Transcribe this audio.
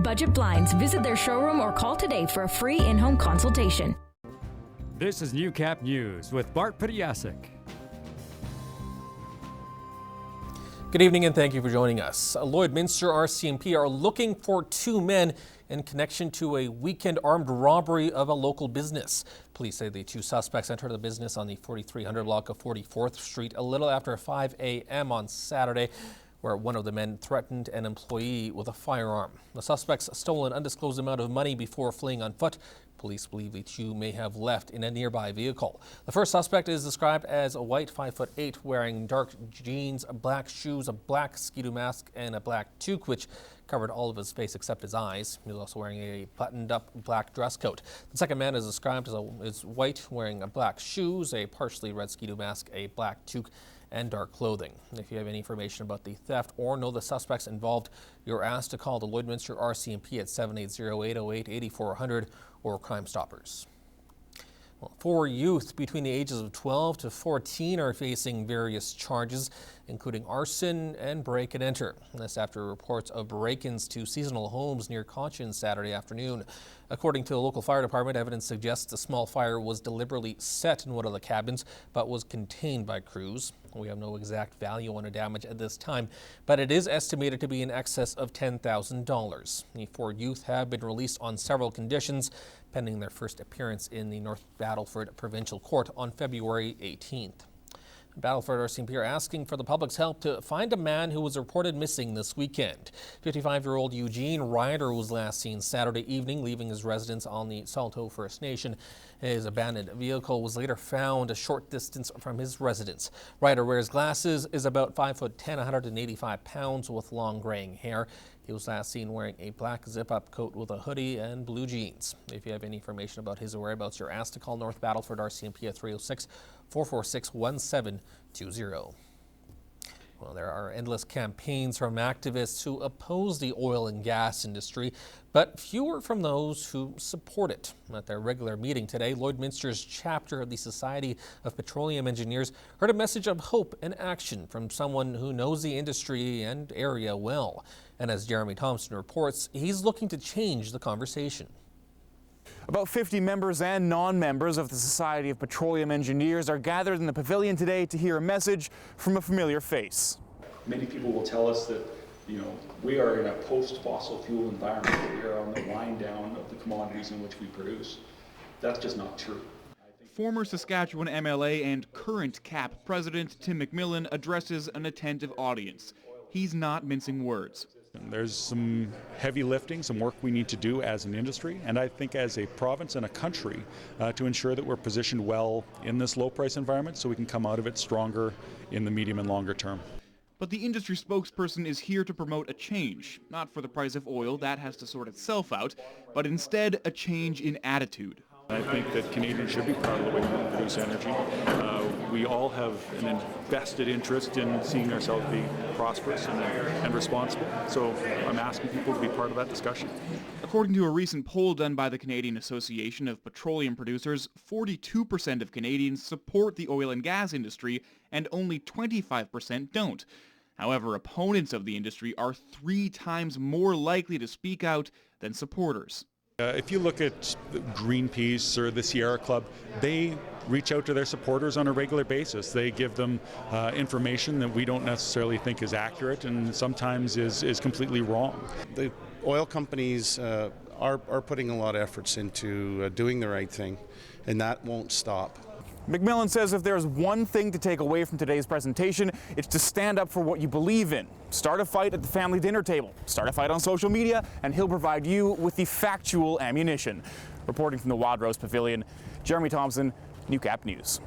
Budget Blinds. Visit their showroom or call today for a free in-home consultation. This is Newcap News with Bart Pediasic. Good evening and thank you for joining us. Lloydminster RCMP are looking for two men in connection to a weekend armed robbery of a local business. Police say the two suspects entered the business on the 4300 block of 44th Street a little after 5 a.m. on Saturday, where one of the men threatened an employee with a firearm. The suspects stole an undisclosed amount of money before fleeing on foot. Police believe the two may have left in a nearby vehicle. The first suspect is described as a white 5'8", wearing dark jeans, black shoes, a black Ski-Doo mask, and a black toque, which covered all of his face except his eyes. He was also wearing a buttoned-up black dress coat. The second man is described as white, wearing black shoes, a partially red Ski-Doo mask, a black toque, and dark clothing. If you have any information about the theft or know the suspects involved, you're asked to call the Lloydminster RCMP at 780-808-8400 or Crime Stoppers. Well, 4 youth between the ages of 12 to 14 are facing various charges, including arson and break and enter. This after reports of break-ins to seasonal homes near Cochin Saturday afternoon. According to the local fire department, evidence suggests a small fire was deliberately set in one of the cabins, but was contained by crews. We have no exact value on the damage at this time, but it is estimated to be in excess of $10,000. The 4 youth have been released on several conditions, pending their first appearance in the North Battleford Provincial Court on February 18th. Battleford RCMP are asking for the public's help to find a man who was reported missing this weekend. 55-year-old Eugene Ryder was last seen Saturday evening leaving his residence on the Salto First Nation. His abandoned vehicle was later found a short distance from his residence. Ryder wears glasses, is about 5'10", 185 pounds with long graying hair. He was last seen wearing a black zip-up coat with a hoodie and blue jeans. If you have any information about his whereabouts, you're asked to call North Battleford RCMP at 306-446-1720. Well, there are endless campaigns from activists who oppose the oil and gas industry, but fewer from those who support it. At their regular meeting today, Lloydminster's chapter of the Society of Petroleum Engineers heard a message of hope and action from someone who knows the industry and area well. And as Jeremy Thompson reports, he's looking to change the conversation. About 50 members and non-members of the Society of Petroleum Engineers are gathered in the pavilion today to hear a message from a familiar face. Many people will tell us that, we are in a post-fossil fuel environment. We are on the wind down of the commodities in which we produce. That's just not true. Former Saskatchewan MLA and current CAP President Tim McMillan addresses an attentive audience. He's not mincing words. There's some heavy lifting, some work we need to do as an industry, and I think as a province and a country to ensure that we're positioned well in this low price environment so we can come out of it stronger in the medium and longer term. But the industry spokesperson is here to promote a change, not for the price of oil, that has to sort itself out, but instead a change in attitude. I think that Canadians should be proud of the way we produce energy. We all have an vested interest in seeing ourselves be prosperous and responsible. So I'm asking people to be part of that discussion. According to a recent poll done by the Canadian Association of Petroleum Producers, 42% of Canadians support the oil and gas industry and only 25% don't. However, opponents of the industry are 3 times more likely to speak out than supporters. If you look at Greenpeace or the Sierra Club, they reach out to their supporters on a regular basis. They give them information that we don't necessarily think is accurate and sometimes is completely wrong. The oil companies are putting a lot of efforts into doing the right thing, and that won't stop. McMillan says if there's one thing to take away from today's presentation, it's to stand up for what you believe in. Start a fight at the family dinner table, start a fight on social media, and he'll provide you with the factual ammunition. Reporting from the Wild Rose Pavilion, Jeremy Thompson, Newcap News.